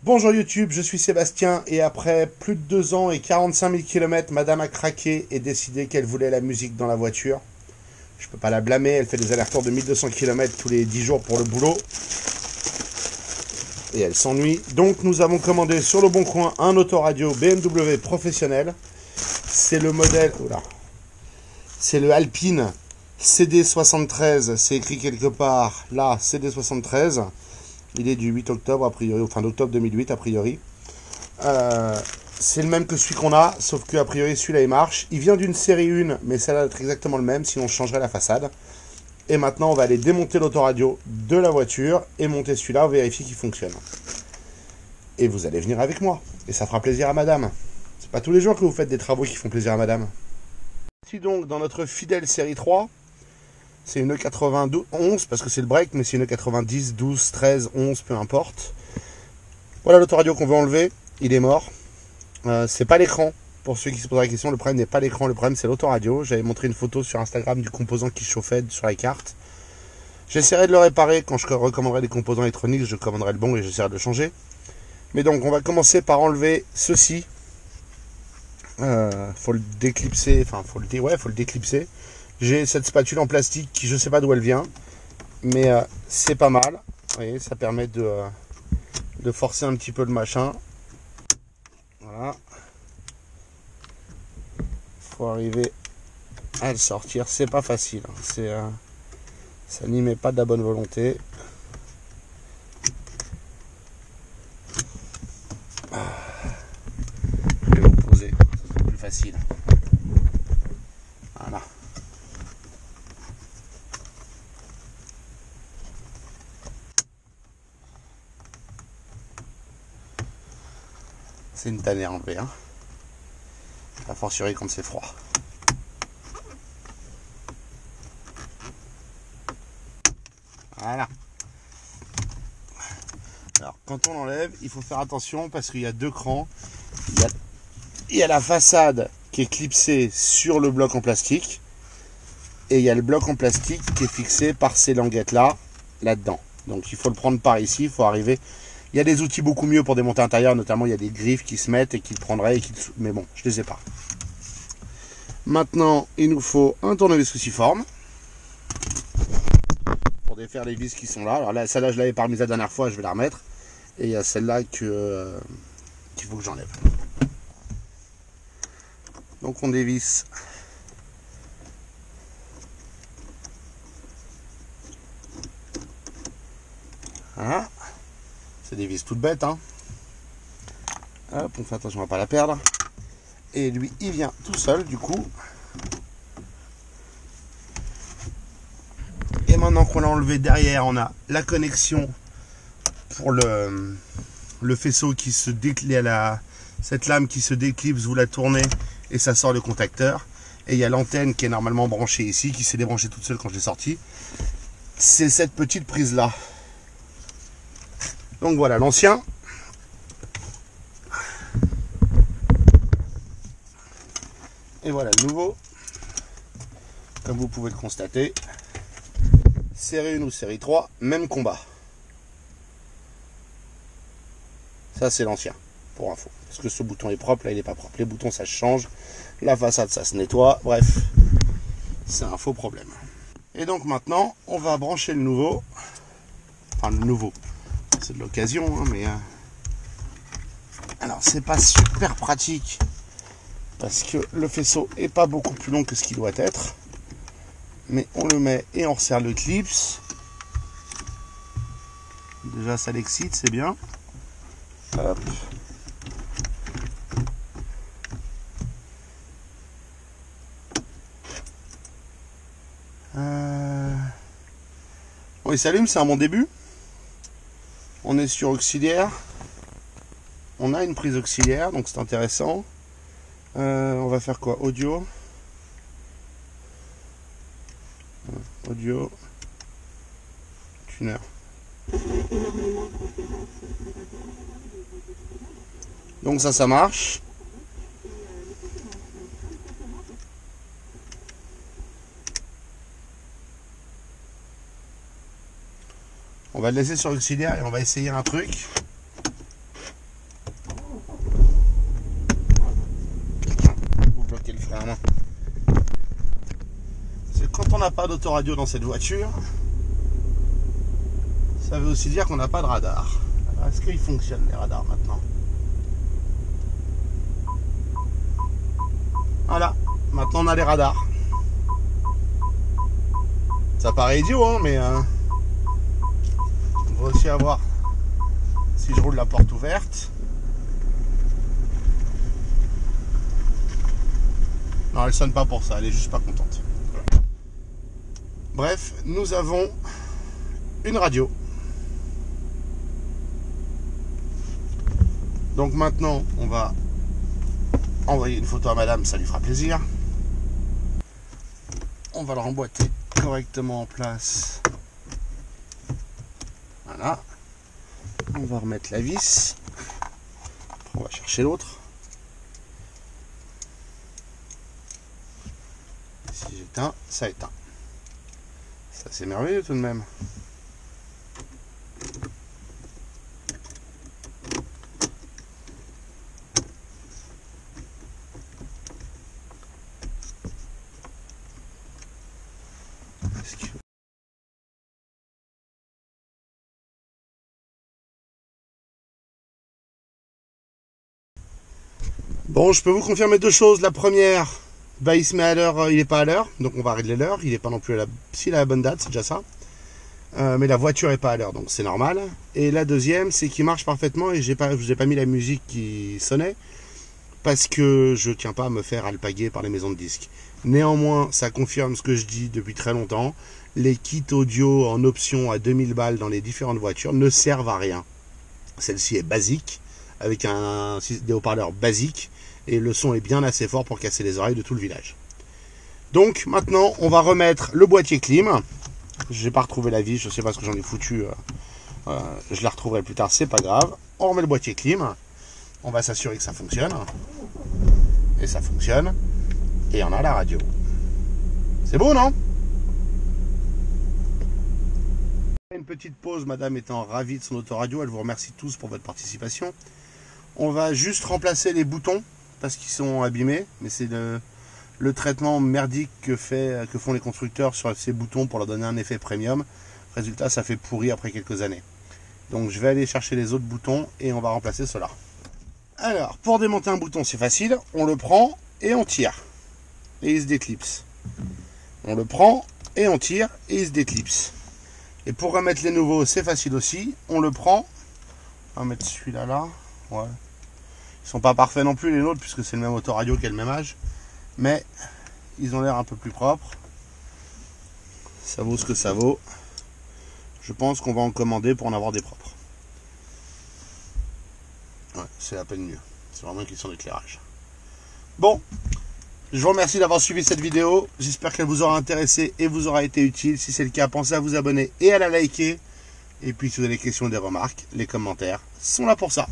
Bonjour YouTube, je suis Sébastien et après plus de 2 ans et 45 000 km, madame a craqué et décidé qu'elle voulait la musique dans la voiture. Je peux pas la blâmer, elle fait des allers-retours de 1200 km tous les 10 jours pour le boulot. Et elle s'ennuie. Donc nous avons commandé sur le bon coin un autoradio BMW professionnel. C'est le modèle... Oula. C'est le Alpine CD73, c'est écrit quelque part là, CD73. Il est du 8 octobre a priori, enfin d'octobre 2008 a priori. C'est le même que celui qu'on a, sauf que a priori celui-là il marche. Il vient d'une série 1, mais ça va être exactement le même, sinon je changerai la façade. Et maintenant on va aller démonter l'autoradio de la voiture et monter celui-là, on vérifie qu'il fonctionne. Et vous allez venir avec moi, et ça fera plaisir à madame. C'est pas tous les jours que vous faites des travaux qui font plaisir à madame. Ici donc dans notre fidèle série 3, c'est une E91 parce que c'est le break, mais c'est une E90, 12, 13, 11, peu importe. Voilà l'autoradio qu'on veut enlever, il est mort. C'est pas l'écran, pour ceux qui se posent la question, le problème n'est pas l'écran, le problème c'est l'autoradio. J'avais montré une photo sur Instagram du composant qui chauffait sur les cartes. J'essaierai de le réparer quand je recommanderai des composants électroniques, je commanderai le bon et j'essaierai de le changer. Mais donc on va commencer par enlever ceci. Faut le déclipser, enfin faut le déclipser. J'ai cette spatule en plastique qui je sais pas d'où elle vient, mais c'est pas mal. Vous voyez, ça permet de forcer un petit peu le machin. Voilà. Faut arriver à le sortir. C'est pas facile. Ça n'y met pas de la bonne volonté. Je vais vous poser, c'est plus facile. Voilà. C'est une tannée à enlever, hein. A fortiori quand c'est froid. Voilà. Alors quand on l'enlève, il faut faire attention parce qu'il y a deux crans. Il y a la façade qui est clipsée sur le bloc en plastique. Et il y a le bloc en plastique qui est fixé par ces languettes là-dedans. Donc il faut le prendre par ici, il faut arriver. Il y a des outils beaucoup mieux pour démonter l'intérieur, notamment il y a des griffes qui se mettent et qui le prendraient, mais bon, je les ai pas. Maintenant, il nous faut un tournevis cruciforme pour défaire les vis qui sont là. Alors là, celle-là, je l'avais pas remise la dernière fois, je vais la remettre. Et il y a celle-là qu'il faut que j'enlève. Donc on dévisse. Voilà. C'est des vis toutes bêtes, hein. Hop, on fait attention à ne pas la perdre. Et lui, il vient tout seul, du coup. Et maintenant qu'on l'a enlevé derrière, on a la connexion pour le faisceau qui se déclipse, cette lame qui se déclipse, vous la tournez et ça sort le contacteur. Et il y a l'antenne qui est normalement branchée ici, qui s'est débranchée toute seule quand je l'ai sortie. C'est cette petite prise là. Donc voilà l'ancien. Et voilà le nouveau. Comme vous pouvez le constater. Série 1 ou série 3, même combat. Ça c'est l'ancien, pour info. Parce que ce bouton est propre, là il n'est pas propre. Les boutons ça se change. La façade ça se nettoie. Bref, c'est un faux problème. Et donc maintenant, on va brancher le nouveau. Enfin le nouveau. C'est de l'occasion, hein, mais... Alors c'est pas super pratique. Parce que le faisceau est pas beaucoup plus long que ce qu'il doit être. Mais on le met et on resserre le clips. Déjà ça l'excite, c'est bien. Hop. Bon, il s'allume, c'est un bon début. On est sur auxiliaire. On a une prise auxiliaire, donc c'est intéressant. On va faire quoi? Audio. Audio. Tuner. Donc ça marche. On va le laisser sur l'auxiliaire et on va essayer un truc. n'a pas d'autoradio dans cette voiture, ça veut aussi dire qu'on n'a pas de radar. Alors, est-ce qu'ils fonctionnent les radars maintenant? Voilà, maintenant on a les radars. Ça paraît idiot, hein, mais on va aussi avoir, si je roule la porte ouverte. Non, elle sonne pas pour ça, elle est juste pas contente. Bref, nous avons une radio. Donc maintenant, on va envoyer une photo à madame, ça lui fera plaisir. On va le remboîter correctement en place. Voilà. On va remettre la vis. Après, on va chercher l'autre. Si j'éteins, ça éteint. Ça, c'est merveilleux tout de même. Bon, je peux vous confirmer deux choses. La première, bah, il se met à l'heure, il n'est pas à l'heure, donc on va régler l'heure. Il n'est pas non plus à la... S'il a la bonne date, c'est déjà ça. Mais la voiture n'est pas à l'heure, donc c'est normal. Et la deuxième, c'est qu'il marche parfaitement et je vous ai pas mis la musique qui sonnait parce que je tiens pas à me faire alpaguer par les maisons de disques. Néanmoins, ça confirme ce que je dis depuis très longtemps. Les kits audio en option à 2000 balles dans les différentes voitures ne servent à rien. Celle-ci est basique, avec des haut-parleurs basiques, et le son est bien assez fort pour casser les oreilles de tout le village. Donc maintenant, on va remettre le boîtier clim. Je n'ai pas retrouvé la vis, je ne sais pas ce que j'en ai foutu. Je la retrouverai plus tard, c'est pas grave. On remet le boîtier clim. On va s'assurer que ça fonctionne. Et ça fonctionne. Et on a la radio. C'est beau, non? Une petite pause, madame étant ravie de son autoradio. Elle vous remercie tous pour votre participation. On va juste remplacer les boutons parce qu'ils sont abîmés. Mais c'est le traitement merdique que font les constructeurs sur ces boutons pour leur donner un effet premium. Résultat, ça fait pourri après quelques années. Donc je vais aller chercher les autres boutons et on va remplacer cela. Alors, pour démonter un bouton, c'est facile. On le prend et on tire. Et il se déclipse. On le prend et on tire et il se déclipse. Et pour remettre les nouveaux, c'est facile aussi. On le prend. On va mettre celui-là là. Ouais. Ils sont pas parfaits non plus les nôtres puisque c'est le même autoradio qui a le même âge. Mais ils ont l'air un peu plus propres. Ça vaut ce que ça vaut. Je pense qu'on va en commander pour en avoir des propres. Ouais, c'est à peine mieux. C'est vraiment une question d'éclairage. Bon, je vous remercie d'avoir suivi cette vidéo. J'espère qu'elle vous aura intéressé et vous aura été utile. Si c'est le cas, pensez à vous abonner et à la liker. Et puis si vous avez des questions ou des remarques, les commentaires sont là pour ça.